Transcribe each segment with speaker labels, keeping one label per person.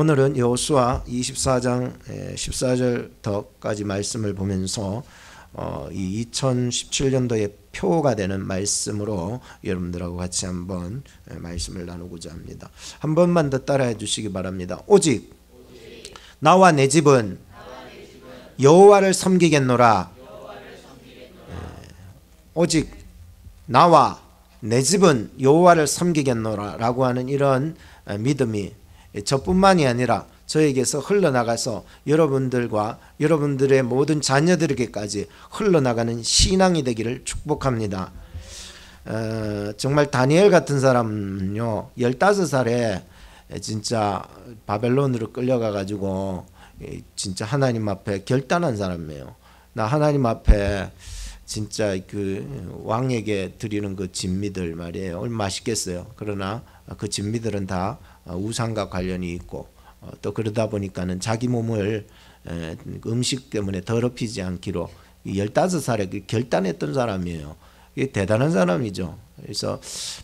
Speaker 1: 오늘은 여호수아 24장 14절까지 말씀을 보면서 이 2017년도의 표가 되는 말씀으로 여러분들하고 같이 한번 말씀을 나누고자 합니다. 한 번만 더 따라해 주시기 바랍니다. 오직 나와 내 집은 여호와를 섬기겠노라. 오직 나와 내 집은 여호와를 섬기겠노라 라고 하는 이런 믿음이 저뿐만이 아니라 저에게서 흘러나가서 여러분들과 여러분들의 모든 자녀들에게까지 흘러나가는 신앙이 되기를 축복합니다. 정말 다니엘 같은 사람은요 15살에 진짜 바벨론으로 끌려가 가지고 진짜 하나님 앞에 결단한 사람이에요. 나 하나님 앞에 진짜 그 왕에게 드리는 그 진미들 말이에요. 얼마나 맛있겠어요. 그러나 그 진미들은 다 우상과 관련이 있고 또 그러다 보니까는 자기 몸을 음식 때문에 더럽히지 않기로 15살에 결단했던 사람이에요. 이게 대단한 사람이죠. 그래서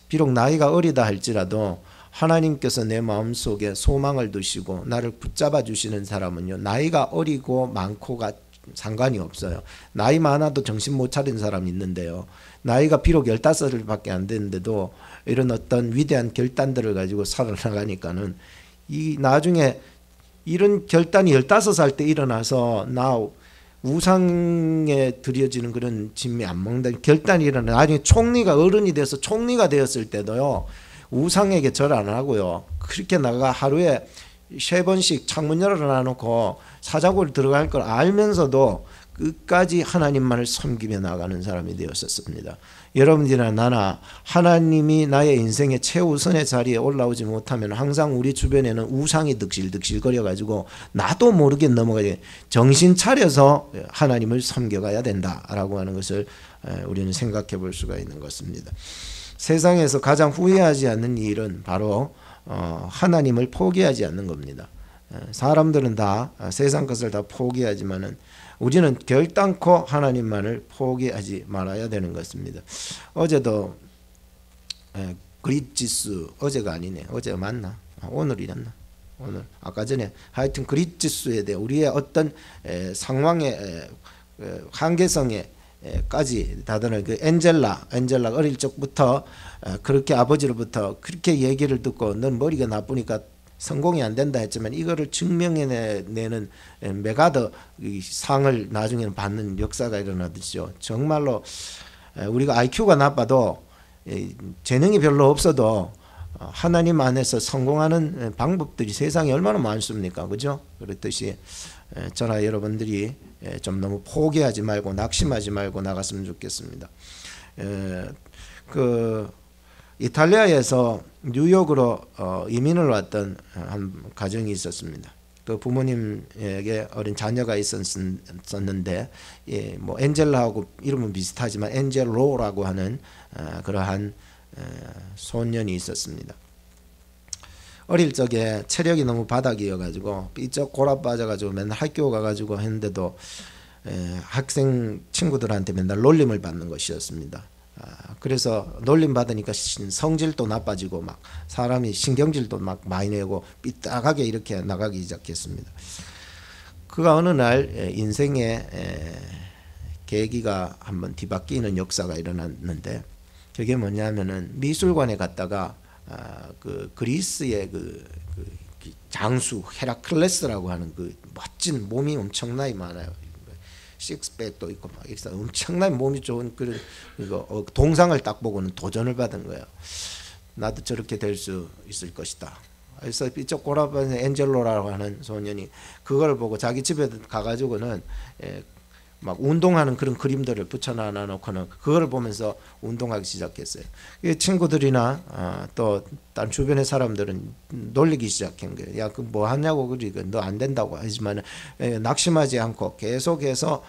Speaker 1: 비록 나이가 어리다 할지라도 하나님께서 내 마음속에 소망을 두시고 나를 붙잡아 주시는 사람은요 나이가 어리고 많고가 상관이 없어요. 나이 많아도 정신 못 차린 사람이 있는데요. 나이가 비록 15살밖에 안 됐는데도 이런 어떤 위대한 결단들을 가지고 살아나가니까는 이 나중에 이런 결단이 15살 때 일어나서 나 우상에 드려지는 그런 진미 안 먹는다는 결단이 일어나 나중에 총리가 어른이 돼서 총리가 되었을 때도요 우상에게 절 안 하고요 그렇게 나가 하루에 3번씩 창문 열어놔놓고 사자고를 들어갈 걸 알면서도 끝까지 하나님만을 섬기며 나가는 사람이 되었었습니다. 여러분들이나 나나 하나님이 나의 인생의 최우선의 자리에 올라오지 못하면 항상 우리 주변에는 우상이 득실득실 거려가지고 나도 모르게 넘어가게 정신 차려서 하나님을 섬겨가야 된다라고 하는 것을 우리는 생각해 볼 수가 있는 것입니다. 세상에서 가장 후회하지 않는 일은 바로 하나님을 포기하지 않는 겁니다. 사람들은 다 세상 것을 다 포기하지만은 우리는 결단코 하나님만을 포기하지 말아야 되는 것입니다. 어제도 그릿지수 어제가 아니네. 어제가 맞나? 오늘이었나? 오늘 아까 전에 하여튼 그릿지수에 대해 우리의 어떤 상황의 한계성에 까지 다들 그 엔젤라 어릴 적부터 그렇게 아버지로부터 그렇게 얘기를 듣고 넌 머리가 나쁘니까 성공이 안 된다 했지만 이거를 증명해내는 메가더 상을 나중에는 받는 역사가 일어나듯이요. 정말로 우리가 IQ가 나빠도 재능이 별로 없어도 하나님 안에서 성공하는 방법들이 세상에 얼마나 많습니까? 그죠? 그렇듯이 저나 여러분들이 좀 너무 포기하지 말고 낙심하지 말고 나갔으면 좋겠습니다. 그 이탈리아에서 뉴욕으로 이민을 왔던 한 가정이 있었습니다. 그 부모님에게 어린 자녀가 있었는데 뭐 엔젤라하고 이름은 비슷하지만 엔젤로라고 하는 그러한 소년이 있었습니다. 어릴 적에 체력이 너무 바닥이어가지고 삐쩍 골아 빠져가지고 맨날 학교 가가지고 했는데도 학생 친구들한테 맨날 놀림을 받는 것이었습니다. 그래서 놀림 받으니까 성질도 나빠지고 막 사람이 신경질도 막 많이 내고 삐딱하게 이렇게 나가기 시작했습니다. 그가 어느 날 인생의 계기가 한번 뒤바뀌는 역사가 일어났는데 그게 뭐냐면은 미술관에 갔다가 그 그리스의 그 장수 헤라클레스라고 하는 그 멋진 몸이 엄청나게 많아요. 식스백도 있고 막 이래서 엄청나게 몸이 좋은 그런 동상을 딱 보고는 도전을 받은 거예요. 나도 저렇게 될 수 있을 것이다. 그래서 삐쩍 골아빠진 엔젤로라고 하는 소년이 그걸 보고 자기 집에 가가지고는 막 운동하는 그런 그림들을 붙여놔 놓고는 그걸 보면서 운동하기 시작했어요. 친구들이나 또 다른 주변의 사람들은 놀리기 시작한 거예요. 야, 그 뭐 하냐고 그러니까 너 안 된다고 하지만 낙심하지 않고 계속해서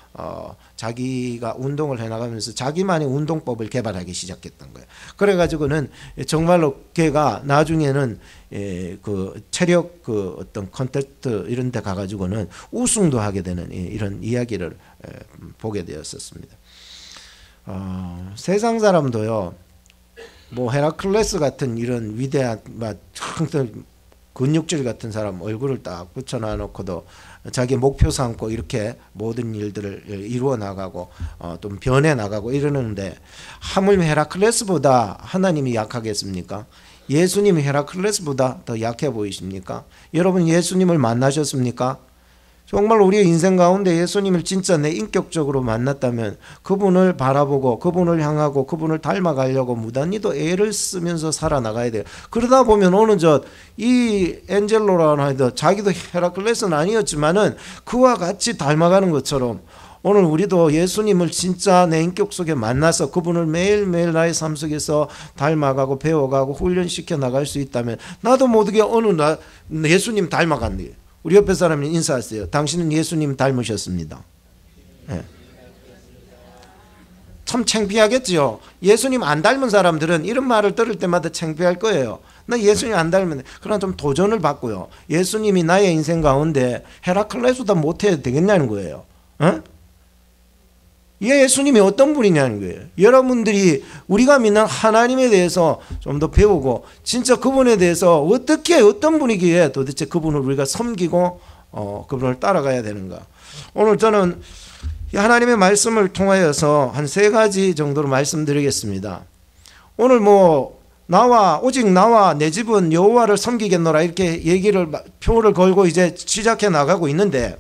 Speaker 1: 자기가 운동을 해나가면서 자기만의 운동법을 개발하기 시작했던 거예요. 그래가지고는 정말로 걔가 나중에는 그 체력 그 어떤 콘테스트 이런 데 가가지고는 우승도 하게 되는 이런 이야기를 보게 되었었습니다. 세상 사람도요 뭐 헤라클레스 같은 이런 위대한 근육질 같은 사람 얼굴을 딱 붙여놔 놓고도 자기 목표 삼고 이렇게 모든 일들을 이루어 나가고 또 변해 나가고 이러는데, 하물며 헤라클레스보다 하나님이 약하겠습니까? 예수님이 헤라클레스보다 더 약해 보이십니까? 여러분, 예수님을 만나셨습니까? 정말 우리의 인생 가운데 예수님을 진짜 내 인격적으로 만났다면 그분을 바라보고 그분을 향하고 그분을 닮아가려고 무단히도 애를 쓰면서 살아나가야 돼요. 그러다 보면 어느 이 엔젤로라는 아이도 자기도 헤라클레스는 아니었지만은 그와 같이 닮아가는 것처럼 오늘 우리도 예수님을 진짜 내 인격 속에 만나서 그분을 매일매일 나의 삶 속에서 닮아가고 배워가고 훈련시켜 나갈 수 있다면, 나도 모두게 예수님 닮아간대요. 우리 옆에 사람이 인사하세요. 당신은 예수님 닮으셨습니다. 네. 참 창피하겠죠. 예수님 안 닮은 사람들은 이런 말을 들을 때마다 창피할 거예요. 나 예수님 안 닮은, 그러나 좀 도전을 받고요. 예수님이 나의 인생 가운데 헤라클레스보다 못해도 되겠냐는 거예요. 어? 예수님이 어떤 분이냐는 거예요. 여러분들이 우리가 믿는 하나님에 대해서 좀 더 배우고 진짜 그분에 대해서 어떤 분이기에 도대체 그분을 우리가 섬기고 그분을 따라가야 되는가. 오늘 저는 하나님의 말씀을 통하여서 한 3가지 정도로 말씀드리겠습니다. 오늘 오직 나와 내 집은 여호와를 섬기겠노라 이렇게 표를 걸고 이제 시작해 나가고 있는데,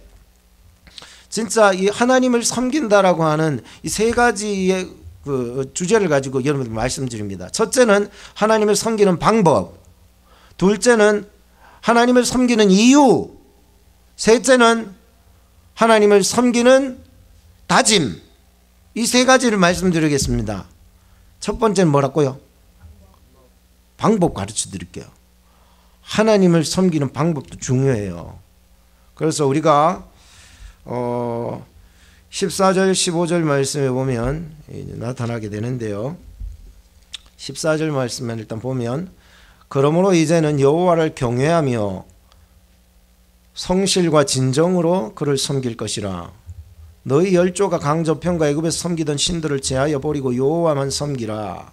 Speaker 1: 진짜 이 하나님을 섬긴다라고 하는 이 3가지의 그 주제를 가지고 여러분들 말씀드립니다. 첫째는 하나님을 섬기는 방법, 둘째는 하나님을 섬기는 이유, 셋째는 하나님을 섬기는 다짐. 이 3가지를 말씀드리겠습니다. 첫 번째는 뭐라고요? 방법 가르쳐 드릴게요. 하나님을 섬기는 방법도 중요해요. 그래서 우리가 14절 15절 말씀에 보면 나타나게 되는데요. 14절 말씀에 일단 보면, 그러므로 이제는 여호와를 경외하며 성실과 진정으로 그를 섬길 것이라. 너희 열조가 강저편과 애굽에서 섬기던 신들을 제하여 버리고 여호와만 섬기라.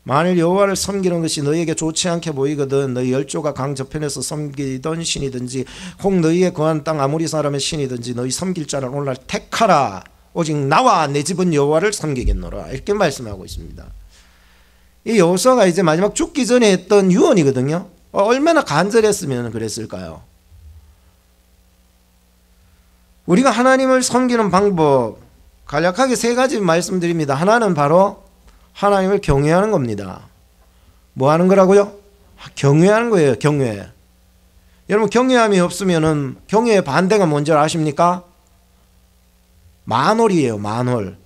Speaker 1: 만일 여호와를 섬기는 것이 너희에게 좋지 않게 보이거든 너희 열조가 강저편에서 섬기던 신이든지 혹 너희의 거한 땅 아모리 사람의 신이든지 너희 섬길 자를 오늘날 택하라. 오직 나와 내 집은 여호와를 섬기겠노라. 이렇게 말씀하고 있습니다. 이 여호수아가 이제 마지막 죽기 전에 했던 유언이거든요. 얼마나 간절했으면 그랬을까요? 우리가 하나님을 섬기는 방법 간략하게 3가지 말씀드립니다. 하나는 바로 하나님을 경외하는 겁니다. 뭐 하는 거라고요? 경외하는 거예요. 경외. 여러분, 경외함이 없으면은 경외의 반대가 뭔지 아십니까? 만홀이에요. 만홀.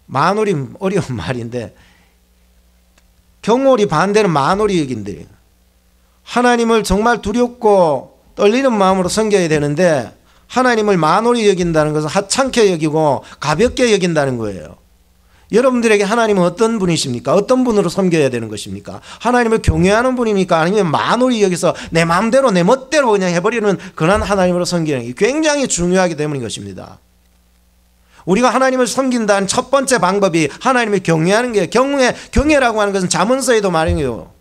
Speaker 1: 만홀이 어려운 말인데 경홀이 반대는 만홀이익인데, 하나님을 정말 두렵고 떨리는 마음으로 섬겨야 되는데 하나님을 만홀히 여긴다는 것은 하찮게 여기고 가볍게 여긴다는 거예요. 여러분들에게 하나님은 어떤 분이십니까? 어떤 분으로 섬겨야 되는 것입니까? 하나님을 경외하는 분입니까? 아니면 만홀히 여기서 내 마음대로 내 멋대로 그냥 해버리는 그런 하나님으로 섬기는 게 굉장히 중요하기 때문인 것입니다. 우리가 하나님을 섬긴다는 첫 번째 방법이 하나님을 경외하는 게, 경외라고 하는 것은 잠언서에도 말이에요.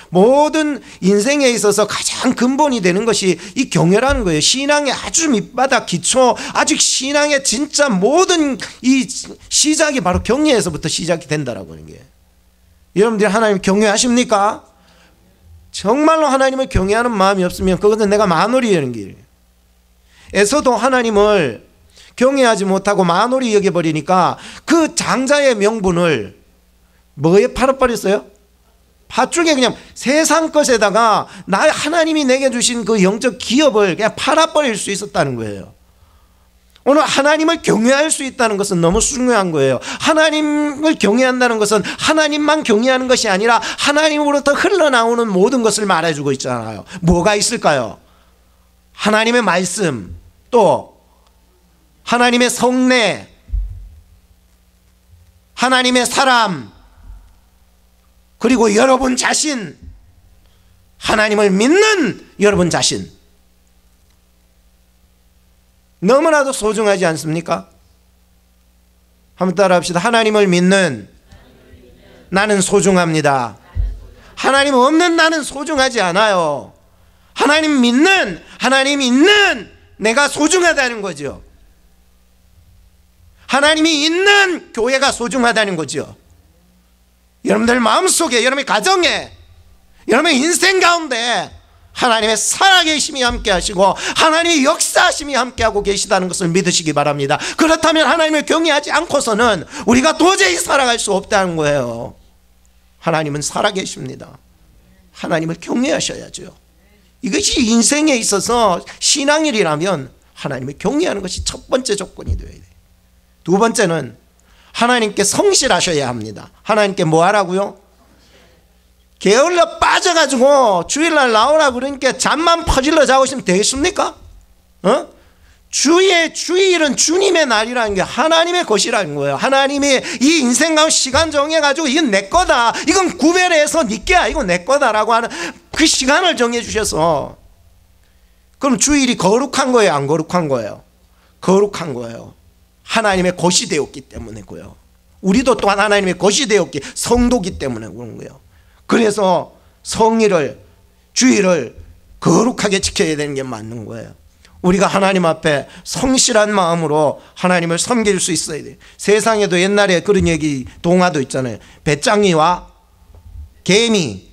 Speaker 1: 모든 인생에 있어서 가장 근본이 되는 것이 이 경외라는 거예요. 신앙의 아주 밑바닥 기초, 아직 신앙의 진짜 모든 이 시작이 바로 경외에서부터 시작이 된다라고 하는 게. 여러분들이 하나님 경외하십니까? 정말로 하나님을 경외하는 마음이 없으면 그것은 내가 만홀히 여는 길. 에서도 하나님을 경외하지 못하고 만홀히 여겨버리니까 그 장자의 명분을 뭐에 팔아버렸어요? 팥죽에 그냥 세상 것에다가 하나님이 내게 주신 그 영적 기업을 그냥 팔아버릴 수 있었다는 거예요. 오늘 하나님을 경외할 수 있다는 것은 너무 중요한 거예요. 하나님을 경외한다는 것은 하나님만 경외하는 것이 아니라 하나님으로부터 흘러나오는 모든 것을 말해주고 있잖아요. 뭐가 있을까요? 하나님의 말씀, 또 하나님의 성례, 하나님의 사람, 그리고 여러분 자신, 하나님을 믿는 여러분 자신. 너무나도 소중하지 않습니까? 한번 따라합시다. 하나님을 믿는 나는 소중합니다. 하나님 없는 나는 소중하지 않아요. 하나님 믿는, 하나님 있는 내가 소중하다는 거죠. 하나님이 있는 교회가 소중하다는 거죠. 여러분들 마음속에, 여러분의 가정에, 여러분의 인생 가운데 하나님의 살아계심이 함께 하시고 하나님의 역사하심이 함께하고 계시다는 것을 믿으시기 바랍니다. 그렇다면 하나님을 경외하지 않고서는 우리가 도저히 살아갈 수 없다는 거예요. 하나님은 살아계십니다. 하나님을 경외하셔야죠. 이것이 인생에 있어서 신앙일이라면 하나님을 경외하는 것이 첫 번째 조건이 되어야 돼요. 두 번째는 하나님께 성실하셔야 합니다. 하나님께 뭐 하라고요? 게을러 빠져가지고 주일날 나오라 그러니까 잠만 퍼질러 자고 있으면 되겠습니까? 주일은 주님의 날이라는 게 하나님의 것이라는 거예요. 하나님이 이 인생 가운데 시간 정해가지고 이건 내 거다, 이건 구별해서 네 게야, 이건 내 거다라고 하는 그 시간을 정해주셔서, 그럼 주일이 거룩한 거예요, 안 거룩한 거예요? 거룩한 거예요. 하나님의 것이 되었기 때문이고요. 우리도 또한 하나님의 것이 되었기, 성도기 때문에 그런 거예요. 그래서 성일을, 주일을 거룩하게 지켜야 되는 게 맞는 거예요. 우리가 하나님 앞에 성실한 마음으로 하나님을 섬길 수 있어야 돼요. 세상에도 옛날에 그런 얘기, 동화도 있잖아요. 배짱이와 개미.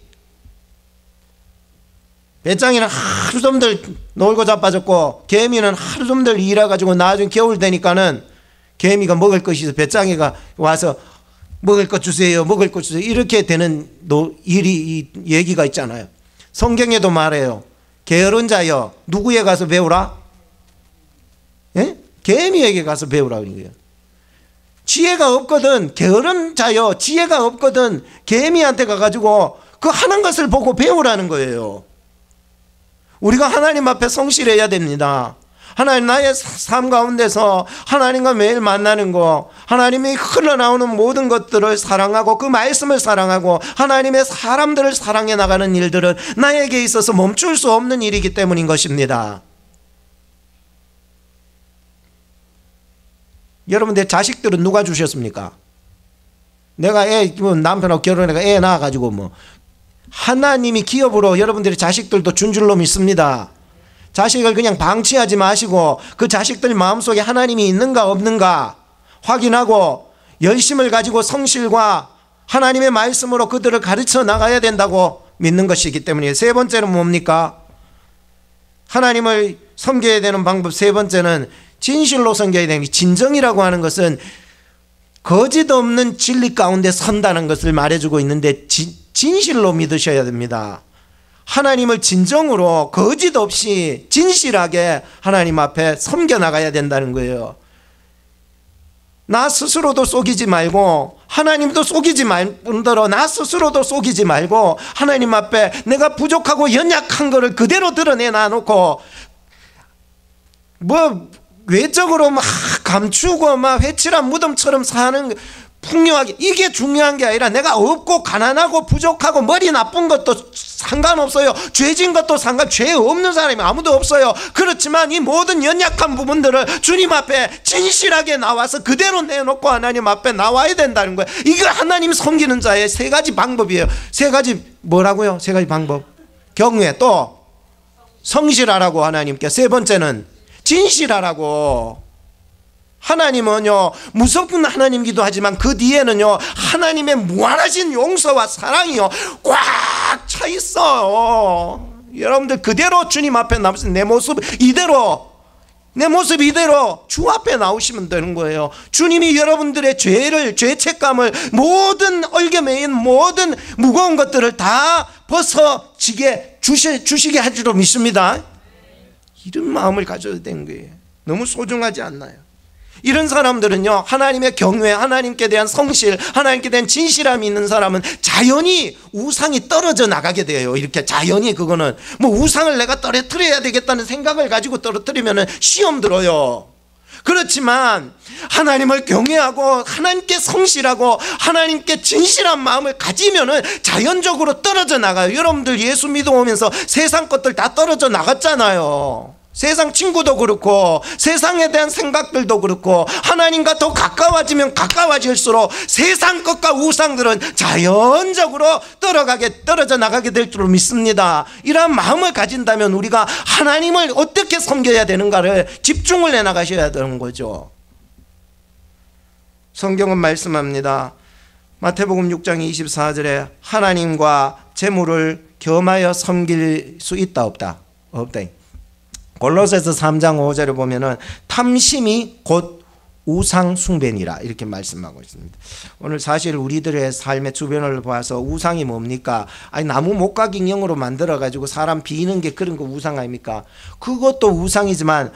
Speaker 1: 배짱이는 하루 종일 놀고 자빠졌고 개미는 하루 종일 일해가지고 나중에 겨울 되니까는 개미가 먹을 것이 있어 배짱이가 와서 먹을 것 주세요, 먹을 것 주세요, 이렇게 되는 이 얘기가 있잖아요. 성경에도 말해요. 게으른 자여 누구에 가서 배우라? 예? 개미에게 가서 배우라고 그래요. 지혜가 없거든, 게으른 자여 지혜가 없거든 개미한테 가가지고 그 하는 것을 보고 배우라는 거예요. 우리가 하나님 앞에 성실해야 됩니다. 하나님, 나의 삶 가운데서 하나님과 매일 만나는 거, 하나님이 흘러나오는 모든 것들을 사랑하고 그 말씀을 사랑하고 하나님의 사람들을 사랑해 나가는 일들은 나에게 있어서 멈출 수 없는 일이기 때문인 것입니다. 여러분들 자식들은 누가 주셨습니까? 내가 남편하고 결혼해가 애 낳아가지고 하나님이 기업으로 여러분들의 자식들도 준 줄로 믿습니다. 자식을 그냥 방치하지 마시고 그 자식들 마음속에 하나님이 있는가 없는가 확인하고 열심을 가지고 성실과 하나님의 말씀으로 그들을 가르쳐 나가야 된다고 믿는 것이기 때문이에요. 세 번째는 뭡니까? 하나님을 섬겨야 되는 방법 세 번째는 진실로 섬겨야 되는 게, 진정이라고 하는 것은 거짓 없는 진리 가운데 선다는 것을 말해주고 있는데 진실로 믿으셔야 됩니다. 하나님을 진정으로 거짓 없이 진실하게 하나님 앞에 섬겨나가야 된다는 거예요. 나 스스로도 속이지 말고 하나님도 속이지 말 뿐더러 나 스스로도 속이지 말고 하나님 앞에 내가 부족하고 연약한 것을 그대로 드러내놔 놓고 외적으로 막 감추고 막 회칠한 무덤처럼 사는 풍요하게, 이게 중요한 게 아니라 내가 없고 가난하고 부족하고 머리 나쁜 것도 상관없어요. 죄진 것도 죄 없는 사람이 아무도 없어요. 그렇지만 이 모든 연약한 부분들을 주님 앞에 진실하게 나와서 그대로 내놓고 하나님 앞에 나와야 된다는 거예요. 이게 하나님 섬기는 자의 세 가지 방법이에요. 세 가지 뭐라고요? 세 가지 방법. 경외, 또 성실하라고 하나님께. 세 번째는 진실하라고. 하나님은요 무섭은 하나님이기도 하지만 그 뒤에는요 하나님의 무한하신 용서와 사랑이요 꽉 차 있어요. 여러분들 그대로 주님 앞에 나오신 내 모습 이대로 주 앞에 나오시면 되는 거예요. 주님이 여러분들의 죄책감을, 모든 얼개매인 모든 무거운 것들을 다 벗어지게 주시게 할 줄로 믿습니다. 이런 마음을 가져야 되는 거예요. 너무 소중하지 않나요? 이런 사람들은요 하나님의 경외, 하나님께 대한 성실, 하나님께 대한 진실함이 있는 사람은 자연히 우상이 떨어져 나가게 돼요. 이렇게 자연히. 그거는 우상을 내가 떨어뜨려야 되겠다는 생각을 가지고 떨어뜨리면 시험 들어요. 그렇지만 하나님을 경외하고 하나님께 성실하고 하나님께 진실한 마음을 가지면은 자연적으로 떨어져 나가요. 여러분들 예수 믿어오면서 세상 것들 다 떨어져 나갔잖아요. 세상 친구도 그렇고 세상에 대한 생각들도 그렇고 하나님과 더 가까워지면 가까워질수록 세상 것과 우상들은 자연적으로 떨어져 나가게 될 줄 믿습니다. 이러한 마음을 가진다면 우리가 하나님을 어떻게 섬겨야 되는가를 집중을 해나가셔야 되는 거죠. 성경은 말씀합니다. 마태복음 6장 24절에 하나님과 재물을 겸하여 섬길 수 있다 없다? 없다. 골로새서 3장 5절에 보면은 탐심이 곧 우상 숭배니라 이렇게 말씀하고 있습니다. 오늘 사실 우리들의 삶의 주변을 봐서 우상이 뭡니까? 아니 나무 목각 인형으로 만들어 가지고 사람 비는 게 그런 거 우상 아닙니까? 그것도 우상이지만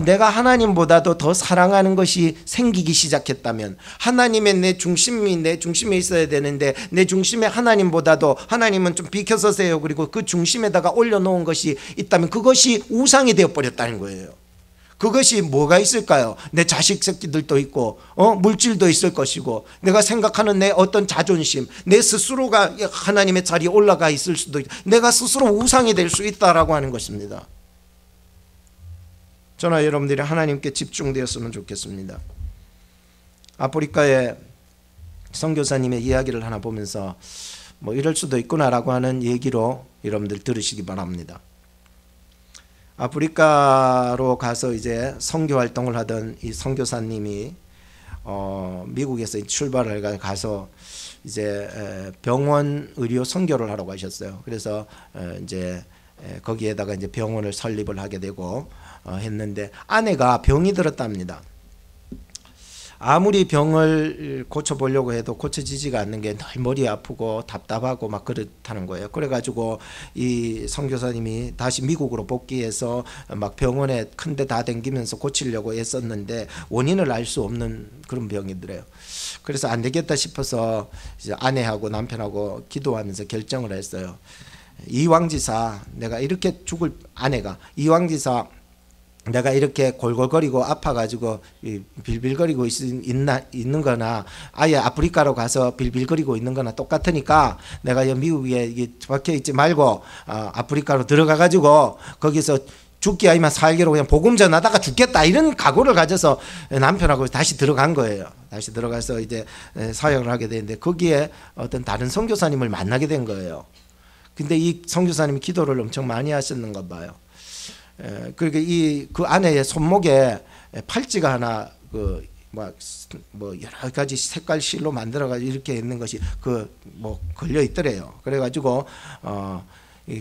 Speaker 1: 내가 하나님보다도 더 사랑하는 것이 생기기 시작했다면, 하나님의 내 중심에 있어야 되는데 내 중심에 하나님보다도, 하나님은 좀 비켜서세요, 그리고 그 중심에다가 올려놓은 것이 있다면 그것이 우상이 되어버렸다는 거예요. 그것이 뭐가 있을까요? 내 자식 새끼들도 있고 물질도 있을 것이고, 내가 생각하는 내 어떤 자존심, 내 스스로가 하나님의 자리에 올라가 있을 수도 있고, 내가 스스로 우상이 될 수 있다라고 하는 것입니다. 저나 여러분들이 하나님께 집중되었으면 좋겠습니다. 아프리카의 선교사님의 이야기를 하나 보면서 뭐 이럴 수도 있구나라고 하는 얘기로 여러분들 들으시기 바랍니다. 아프리카로 가서 이제 선교 활동을 하던 이 선교사님이 미국에서 출발을 가서 이제 병원 의료 선교를 하러 가셨어요. 그래서 이제 거기에다가 이제 병원을 설립을 하게 되고 했는데, 아내가 병이 들었답니다. 아무리 병을 고쳐보려고 해도 고쳐지지가 않는 게 늘 머리 아프고 답답하고 막 그렇다는 거예요. 그래가지고 이 선교사님이 다시 미국으로 복귀해서 막 병원에 큰데 다 댕기면서 고치려고 애썼는데 원인을 알 수 없는 그런 병이더래요. 그래서 안 되겠다 싶어서 이제 아내하고 남편하고 기도하면서 결정을 했어요. 이왕지사 내가 이렇게 죽을, 아내가 이왕지사 내가 이렇게 골골거리고 아파가지고 빌빌거리고 있는 거나 아예 아프리카로 가서 빌빌거리고 있는 거나 똑같으니까 내가 미국에 박혀 있지 말고 아프리카로 들어가가지고 거기서 죽기 아니면 살기로 그냥 복음 전하다가 죽겠다, 이런 각오를 가져서 남편하고 다시 들어간 거예요. 다시 들어가서 이제 사역을 하게 되는데, 거기에 어떤 다른 선교사님을 만나게 된 거예요. 근데 이 선교사님이 기도를 엄청 많이 하셨는가 봐요. 그러니까 그 아내의 손목에 팔찌가 하나 뭐 여러 가지 색깔 실로 만들어 가지고 이렇게 있는 것이 뭐 걸려 있더래요. 그래가지고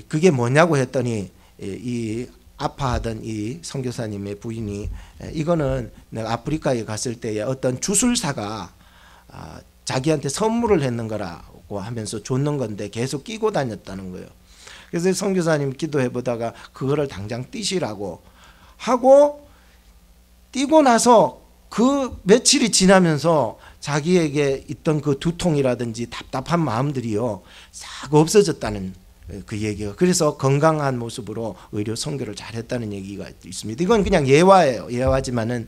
Speaker 1: 그게 뭐냐고 했더니 이 아파하던 이 선교사님의 부인이 이거는 내가 아프리카에 갔을 때에 어떤 주술사가 자기한테 선물을 했는 거라고 하면서 줬는 건데 계속 끼고 다녔다는 거예요. 그래서 선교사님 기도해 보다가 그거를 당장 띄시라고 하고, 띄고 나서 그 며칠이 지나면서 자기에게 있던 그 두통이라든지 답답한 마음들이요 싹 없어졌다는 그 얘기가. 그래서 건강한 모습으로 의료 선교를 잘했다는 얘기가 있습니다. 이건 그냥 예화예요. 예화지만은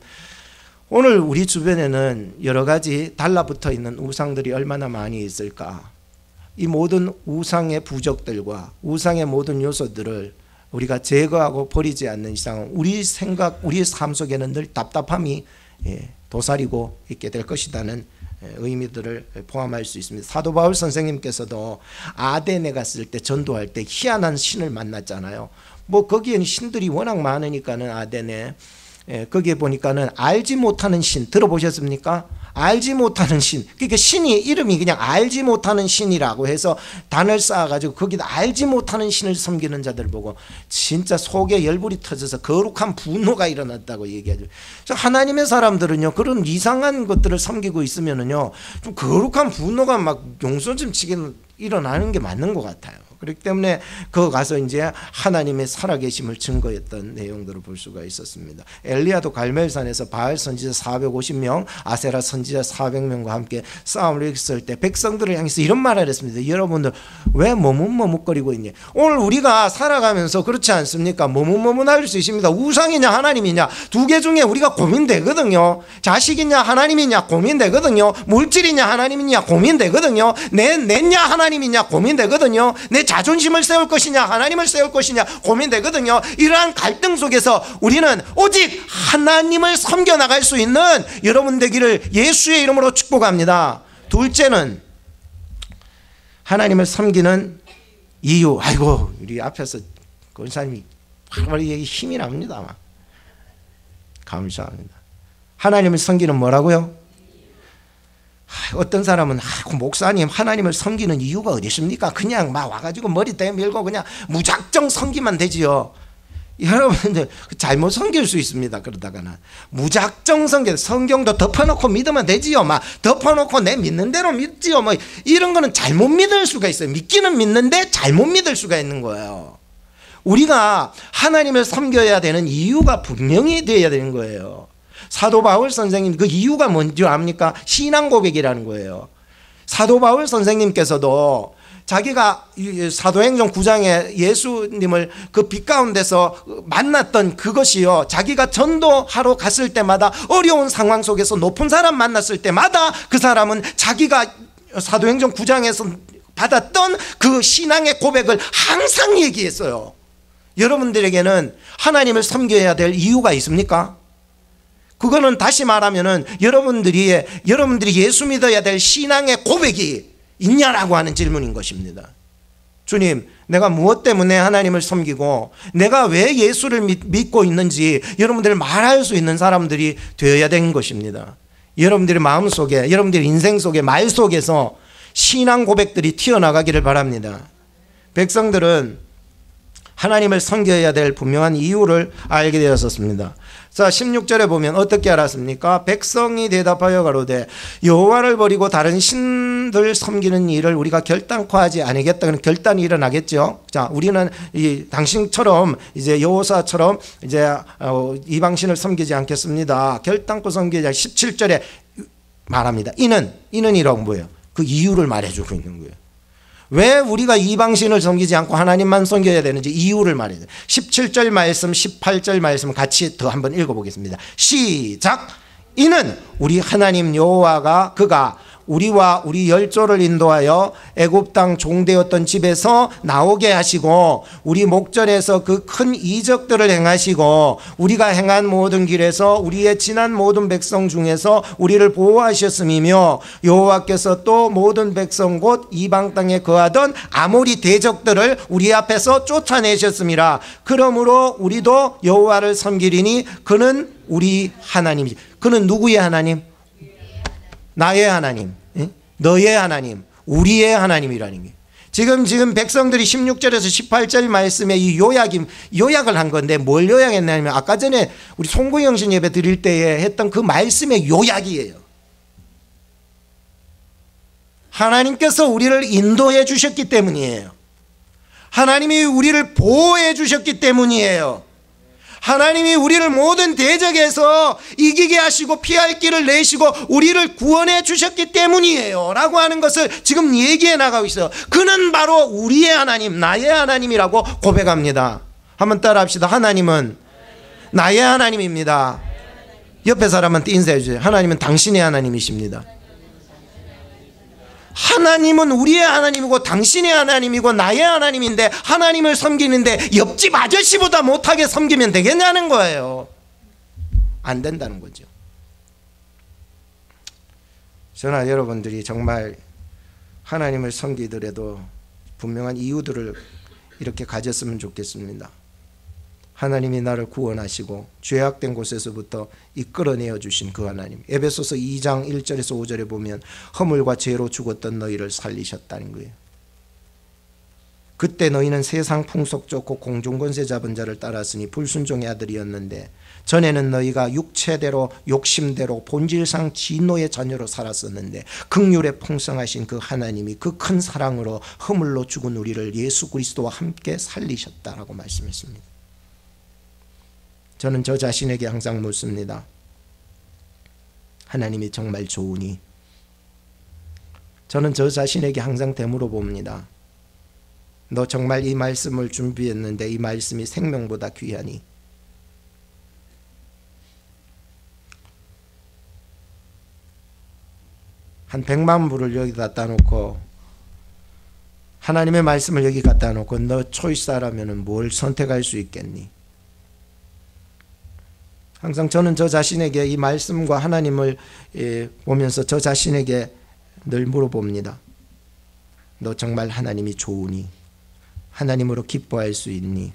Speaker 1: 오늘 우리 주변에는 여러 가지 달라붙어 있는 우상들이 얼마나 많이 있을까. 이 모든 우상의 부적들과 우상의 모든 요소들을 우리가 제거하고 버리지 않는 이상 우리 생각, 우리의 삶 속에는 늘 답답함이 도사리고 있게 될 것이라는 의미들을 포함할 수 있습니다. 사도 바울 선생님께서도 아덴에 갔을 때 전도할 때 희한한 신을 만났잖아요. 뭐 거기에는 신들이 워낙 많으니까는 아덴에 거기에 보니까는 알지 못하는 신 들어보셨습니까? 알지 못하는 신. 그러니까 신이 이름이 그냥 알지 못하는 신이라고 해서 단을 쌓아가지고 거기다 알지 못하는 신을 섬기는 자들 보고 진짜 속에 열불이 터져서 거룩한 분노가 일어났다고 얘기하죠. 하나님의 사람들은요 그런 이상한 것들을 섬기고 있으면은요 좀 거룩한 분노가 막 용서점치게 일어나는 게 맞는 것 같아요. 그렇기 때문에 그 가서 이제 하나님의 살아계심을 증거했던 내용들을 볼 수가 있었습니다. 엘리야도 갈멜산에서 바알 선지자 450명, 아세라 선지자 400명과 함께 싸움을 했을 때 백성들을 향해서 이런 말을 했습니다. 여러분들 왜 머뭇머뭇거리고 있니? 오늘 우리가 살아가면서 그렇지 않습니까? 머뭇머뭇할 수 있습니다. 우상이냐 하나님이냐 두 개 중에 우리가 고민되거든요. 자식이냐 하나님이냐 고민되거든요. 물질이냐 하나님이냐 고민되거든요. 내 냈냐 하나님이냐 고민되거든요. 내 자존심을 세울 것이냐 하나님을 세울 것이냐 고민되거든요. 이러한 갈등 속에서 우리는 오직 하나님을 섬겨나갈 수 있는 여러분 되기를 예수의 이름으로 축복합니다. 둘째는 하나님을 섬기는 이유. 아이고 우리 앞에서 권사님이 바로바로 힘이 납니다. 감사합니다. 하나님을 섬기는 뭐라고요? 어떤 사람은 목사님 하나님을 섬기는 이유가 어디 있습니까? 그냥 막 와가지고 머리 대밀고 그냥 무작정 섬기면 되지요. 여러분들 잘못 섬길 수 있습니다. 그러다가는 무작정 성경도 덮어놓고 믿으면 되지요. 막 덮어놓고 내 믿는 대로 믿지요. 뭐 이런 거는 잘못 믿을 수가 있어요. 믿기는 믿는데 잘못 믿을 수가 있는 거예요. 우리가 하나님을 섬겨야 되는 이유가 분명히 되어야 되는 거예요. 사도 바울 선생님 그 이유가 뭔지 압니까? 신앙 고백이라는 거예요. 사도 바울 선생님께서도 자기가 사도행전 9장에 예수님을 그 빛 가운데서 만났던 그것이요, 자기가 전도하러 갔을 때마다 어려운 상황 속에서 높은 사람 만났을 때마다 그 사람은 자기가 사도행전 9장에서 받았던 그 신앙의 고백을 항상 얘기했어요. 여러분들에게는 하나님을 섬겨야 될 이유가 있습니까? 그거는 다시 말하면은 여러분들이 예수 믿어야 될 신앙의 고백이 있냐라고 하는 질문인 것입니다. 주님, 내가 무엇 때문에 하나님을 섬기고 내가 왜 예수를 믿고 있는지 여러분들 말할 수 있는 사람들이 되어야 되는 것입니다. 여러분들의 마음속에, 여러분들의 인생 속에, 말 속에서 신앙 고백들이 튀어나가기를 바랍니다. 백성들은 하나님을 섬겨야 될 분명한 이유를 알게 되었습니다. 자, 16절에 보면 어떻게 알았습니까? 백성이 대답하여 가로되 여호와를 버리고 다른 신들 섬기는 일을 우리가 결단코 하지 아니겠다. 그런 결단이 일어나겠죠. 자, 우리는 당신처럼 이제 여호사처럼 이제 이방신을 섬기지 않겠습니다. 결단코 섬기지. 17절에 말합니다. 이는이라고 뭐예요? 그 이유를 말해주고 있는 거예요. 왜 우리가 이방신을 섬기지 않고 하나님만 섬겨야 되는지 이유를 말해요. 17절 말씀 18절 말씀 같이 더 한번 읽어보겠습니다. 시작. 이는 우리 하나님 여호와가 그가 우리와 우리 열조를 인도하여 애굽 땅 종되었던 집에서 나오게 하시고 우리 목전에서 그 큰 이적들을 행하시고 우리가 행한 모든 길에서 우리의 지난 모든 백성 중에서 우리를 보호하셨음이며 여호와께서 또 모든 백성 곧 이방 땅에 거하던 아모리 대적들을 우리 앞에서 쫓아내셨음이라. 그러므로 우리도 여호와를 섬기리니 그는 우리 하나님이지. 그는 누구의 하나님? 나의 하나님, 너의 하나님, 우리의 하나님이라는 게. 지금 백성들이 16절에서 18절 말씀에 이 요약을 한 건데 뭘 요약했냐면 아까 전에 우리 송구영신 예배 드릴 때에 했던 그 말씀의 요약이에요. 하나님께서 우리를 인도해 주셨기 때문이에요. 하나님이 우리를 보호해 주셨기 때문이에요. 하나님이 우리를 모든 대적에서 이기게 하시고 피할 길을 내시고 우리를 구원해 주셨기 때문이에요 라고 하는 것을 지금 얘기해 나가고 있어요. 그는 바로 우리의 하나님, 나의 하나님이라고 고백합니다. 한번 따라 합시다. 하나님은 나의 하나님입니다. 옆에 사람한테 인사해 주세요. 하나님은 당신의 하나님이십니다. 하나님은 우리의 하나님이고 당신의 하나님이고 나의 하나님인데 하나님을 섬기는데 옆집 아저씨보다 못하게 섬기면 되겠냐는 거예요. 안 된다는 거죠. 저나 여러분들이 정말 하나님을 섬기더라도 분명한 이유들을 이렇게 가졌으면 좋겠습니다. 하나님이 나를 구원하시고 죄악된 곳에서부터 이끌어내어 주신 그 하나님. 에베소서 2장 1절에서 5절에 보면 허물과 죄로 죽었던 너희를 살리셨다는 거예요. 그때 너희는 세상 풍속 좋고 공중권세 잡은 자를 따랐으니 불순종의 아들이었는데 전에는 너희가 육체대로 욕심대로 본질상 진노의 자녀로 살았었는데 긍휼에 풍성하신 그 하나님이 그 큰 사랑으로 허물로 죽은 우리를 예수 그리스도와 함께 살리셨다라고 말씀했습니다. 저는 저 자신에게 항상 묻습니다. 하나님이 정말 좋으니? 저는 저 자신에게 항상 되물어 봅니다. 너 정말 이 말씀을 준비했는데 이 말씀이 생명보다 귀하니? 한 100만 불을 여기다 따놓고 하나님의 말씀을 여기 갖다 놓고 너 초이스하라면 뭘 선택할 수 있겠니? 항상 저는 저 자신에게 이 말씀과 하나님을 보면서 저 자신에게 늘 물어봅니다. 너 정말 하나님이 좋으니? 하나님으로 기뻐할 수 있니?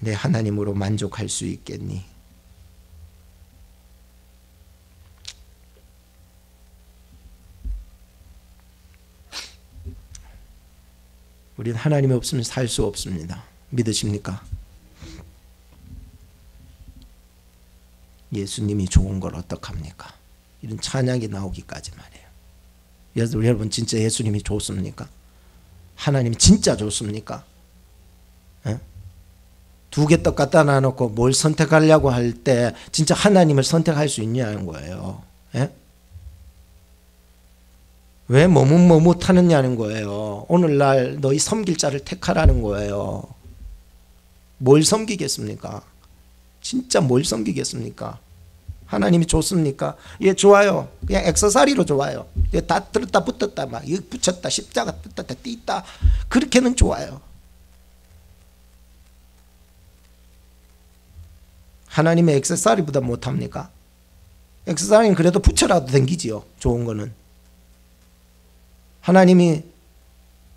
Speaker 1: 내 하나님으로 만족할 수 있겠니? 우리는 하나님이 없으면 살 수 없습니다. 믿으십니까? 예수님이 좋은 걸 어떡합니까? 이런 찬양이 나오기까지 말이에요. 여러분 진짜 예수님이 좋습니까? 하나님이 진짜 좋습니까? 예? 2개 떡 갖다 놔놓고 뭘 선택하려고 할 때 진짜 하나님을 선택할 수 있냐는 거예요. 예? 왜 머뭇머뭇하느냐는 거예요. 오늘날 너희 섬길 자를 택하라는 거예요. 뭘 섬기겠습니까? 진짜 뭘 섬기겠습니까? 하나님이 좋습니까? 예, 좋아요. 그냥 액세서리로 좋아요. 다 들었다 붙었다 막 붙였다 십자가 뜯었다 띄있다 그렇게는 좋아요. 하나님의 액세서리보다 못합니까? 액세서리는 그래도 붙여라도 댕기지요. 좋은 거는. 하나님이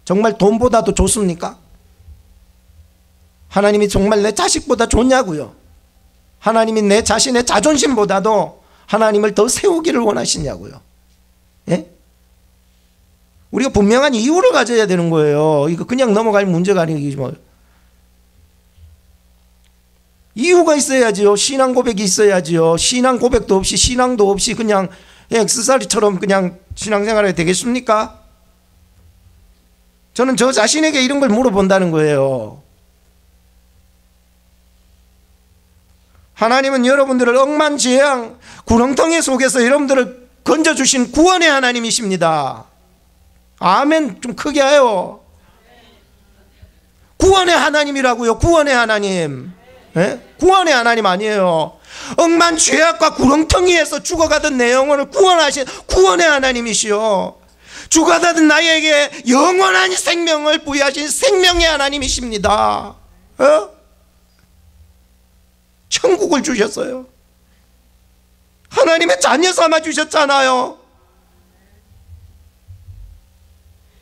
Speaker 1: 정말 돈보다도 좋습니까? 하나님이 정말 내 자식보다 좋냐고요. 하나님이 내 자신의 자존심보다도 하나님을 더 세우기를 원하시냐고요. 예? 우리가 분명한 이유를 가져야 되는 거예요. 이거 그냥 넘어갈 문제가 아니고 이유가 있어야지요. 신앙 고백이 있어야지요. 신앙 고백도 없이 신앙도 없이 그냥 액세서리처럼 그냥 신앙생활이 되겠습니까? 저는 저 자신에게 이런 걸 물어본다는 거예요. 하나님은 여러분들을 억만지향 구렁텅이 속에서 여러분들을 건져주신 구원의 하나님이십니다. 아멘 좀 크게 해요. 구원의 하나님이라고요. 구원의 하나님. 예? 구원의 하나님 아니에요. 억만 죄악과 구렁텅이에서 죽어가던 내 영혼을 구원하신 구원의 하나님이시요. 죽어가던 나에게 영원한 생명을 부여하신 생명의 하나님이십니다. 천국을 주셨어요. 하나님의 자녀 삼아 주셨잖아요.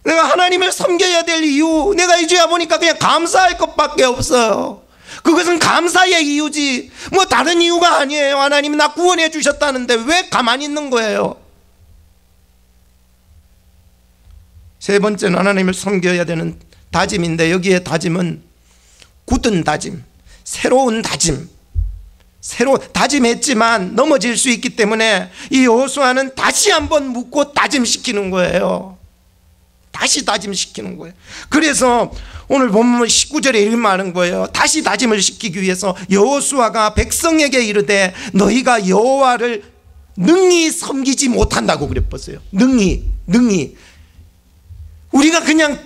Speaker 1: 내가 하나님을 섬겨야 될 이유, 내가 이제 와보니까 그냥 감사할 것밖에 없어요. 그것은 감사의 이유지 뭐 다른 이유가 아니에요. 하나님이 나 구원해 주셨다는데 왜 가만히 있는 거예요? 세 번째는 하나님을 섬겨야 되는 다짐인데, 여기에 다짐은 굳은 다짐, 새로운 다짐, 새로 다짐했지만 넘어질 수 있기 때문에 이 여호수아는 다시 한번 묻고 다짐시키는 거예요. 다시 다짐시키는 거예요. 그래서 오늘 보면 19절에 이렇게 말하는 거예요. 다시 다짐을 시키기 위해서 여호수아가 백성에게 이르되 너희가 여호와를 능히 섬기지 못한다고 그랬어요. 능히 우리가 그냥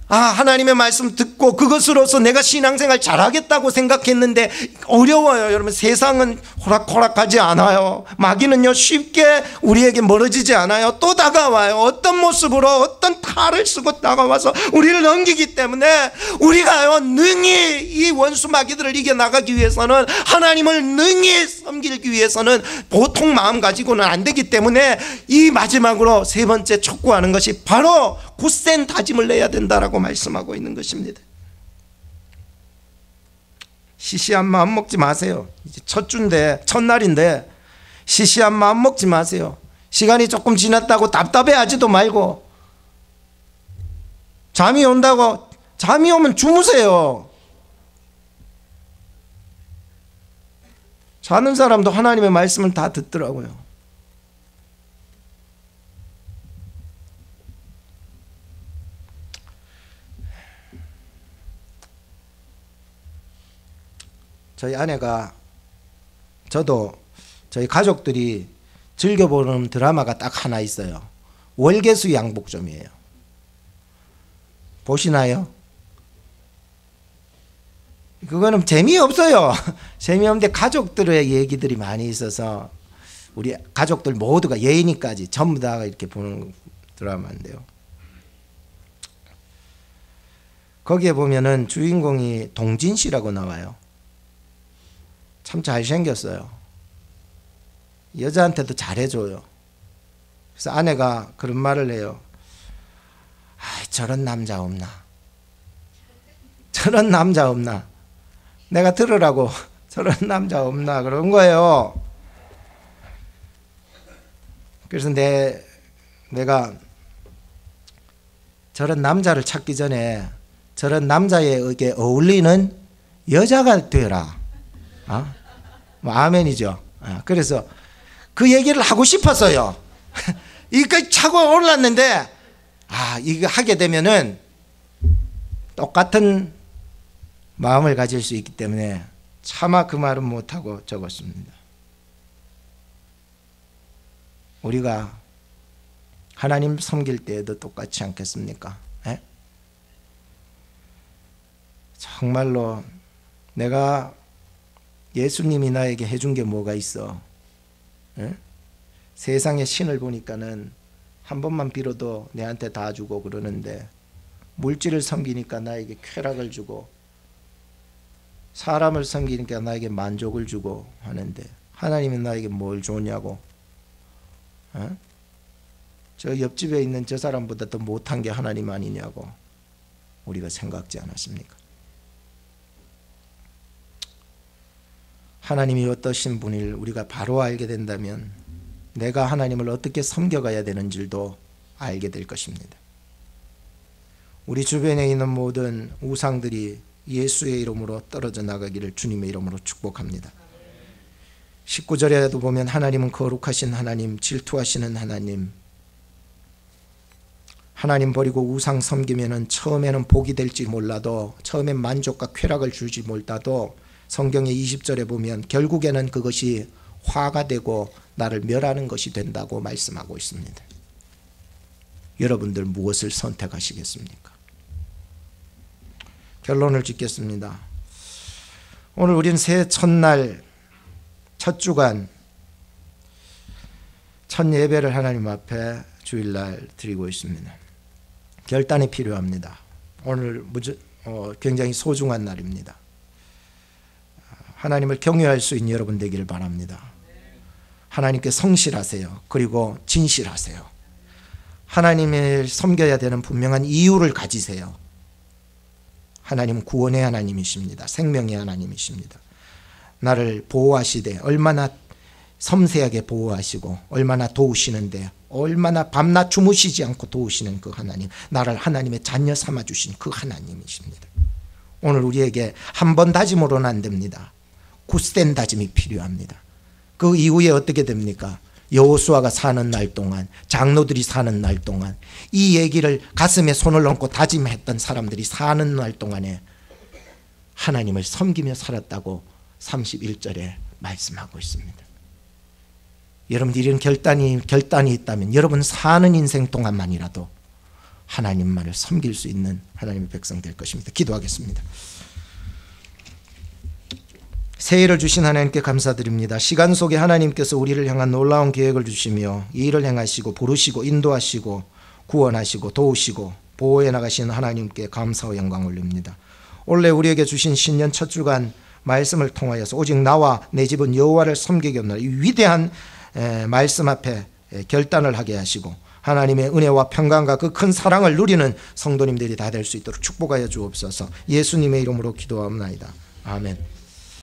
Speaker 1: 하나님의 말씀 듣고 그것으로서 내가 신앙생활 잘하겠다고 생각했는데 어려워요. 여러분 세상은 호락호락하지 않아요. 마귀는요 쉽게 우리에게 멀어지지 않아요. 또 다가와요. 어떤 모습으로 어떤 탈을 쓰고 다가와서 우리를 넘기기 때문에 우리가요 능히 이 원수 마귀들을 이겨나가기 위해서는, 하나님을 능히 섬기기 위해서는 보통 마음 가지고는 안 되기 때문에 이 마지막으로 세 번째 촉구하는 것이 바로 굳센 다짐을 내야 된다라고 말씀하고 있는 것입니다. 시시한 마음 먹지 마세요. 이제 첫 주인데, 첫날인데 시시한 마음 먹지 마세요. 시간이 조금 지났다고 답답해하지도 말고, 잠이 온다고 잠이 오면 주무세요. 자는 사람도 하나님의 말씀을 다 듣더라고요. 저희 아내가, 저도 저희 가족들이 즐겨보는 드라마가 딱 하나 있어요. 월계수 양복점이에요. 보시나요? 그거는 재미없어요. 재미없는데 가족들의 얘기들이 많이 있어서 우리 가족들 모두가 예인이까지 전부 다 이렇게 보는 드라마인데요. 거기에 보면은 주인공이 동진 씨라고 나와요. 참 잘생겼어요. 여자한테도 잘해줘요. 그래서 아내가 그런 말을 해요. 아, 저런 남자 없나? 저런 남자 없나? 내가 들으라고 저런 남자 없나? 그런 거예요. 그래서 내가 저런 남자를 찾기 전에 저런 남자에게 어울리는 여자가 되라. 뭐 아멘이죠. 그래서 그 얘기를 하고 싶었어요. 이거 차고 올랐는데 이거 하게 되면은 똑같은 마음을 가질 수 있기 때문에 차마 그 말은 못하고 적었습니다. 우리가 하나님 섬길 때에도 똑같지 않겠습니까? 에? 정말로 내가 예수님이 나에게 해준 게 뭐가 있어? 에? 세상의 신을 보니까는 한 번만 빌어도 내한테 다 주고 그러는데 물질을 섬기니까 나에게 쾌락을 주고 사람을 섬기니까 나에게 만족을 주고 하는데 하나님이 나에게 뭘 주냐고. 저 옆집에 있는 저 사람보다 더 못한 게 하나님 아니냐고 우리가 생각지 않았습니까? 하나님이 어떠신 분일 우리가 바로 알게 된다면 내가 하나님을 어떻게 섬겨가야 되는지도 알게 될 것입니다. 우리 주변에 있는 모든 우상들이 예수의 이름으로 떨어져 나가기를 주님의 이름으로 축복합니다. 19절에도 보면 하나님은 거룩하신 하나님, 질투하시는 하나님, 하나님 버리고 우상 섬기면은 처음에는 복이 될지 몰라도 처음엔 만족과 쾌락을 줄지 몰라도 성경의 20절에 보면 결국에는 그것이 화가 되고 나를 멸하는 것이 된다고 말씀하고 있습니다. 여러분들 무엇을 선택하시겠습니까? 결론을 짓겠습니다. 오늘 우리는 새해 첫날 첫 주간 첫 예배를 하나님 앞에 주일날 드리고 있습니다. 결단이 필요합니다. 오늘 굉장히 소중한 날입니다. 하나님을 경외할 수 있는 여러분 되기를 바랍니다. 하나님께 성실하세요. 그리고 진실하세요. 하나님을 섬겨야 되는 분명한 이유를 가지세요. 하나님은 구원의 하나님이십니다. 생명의 하나님이십니다. 나를 보호하시되 얼마나 섬세하게 보호하시고 얼마나 도우시는데 얼마나 밤낮 주무시지 않고 도우시는 그 하나님, 나를 하나님의 자녀 삼아주신 그 하나님이십니다. 오늘 우리에게 한 번 다짐으로는 안 됩니다. 굳센 다짐이 필요합니다. 그 이후에 어떻게 됩니까? 여호수아가 사는 날 동안, 장로들이 사는 날 동안, 이 얘기를 가슴에 손을 얹고 다짐했던 사람들이 사는 날 동안에 하나님을 섬기며 살았다고 31절에 말씀하고 있습니다. 여러분 이런 결단이 있다면 여러분 사는 인생 동안만이라도 하나님만을 섬길 수 있는 하나님의 백성 될 것입니다. 기도하겠습니다. 새해를 주신 하나님께 감사드립니다. 시간 속에 하나님께서 우리를 향한 놀라운 계획을 주시며 이 일을 행하시고 부르시고 인도하시고 구원하시고 도우시고 보호해 나가시는 하나님께 감사와 영광을 올립니다. 원래 우리에게 주신 신년 첫 주간 말씀을 통하여서 오직 나와 내 집은 여호와를 섬기겠노라, 이 위대한 말씀 앞에 결단을 하게 하시고 하나님의 은혜와 평강과 그 큰 사랑을 누리는 성도님들이 다 될 수 있도록 축복하여 주옵소서. 예수님의 이름으로 기도하옵나이다. 아멘.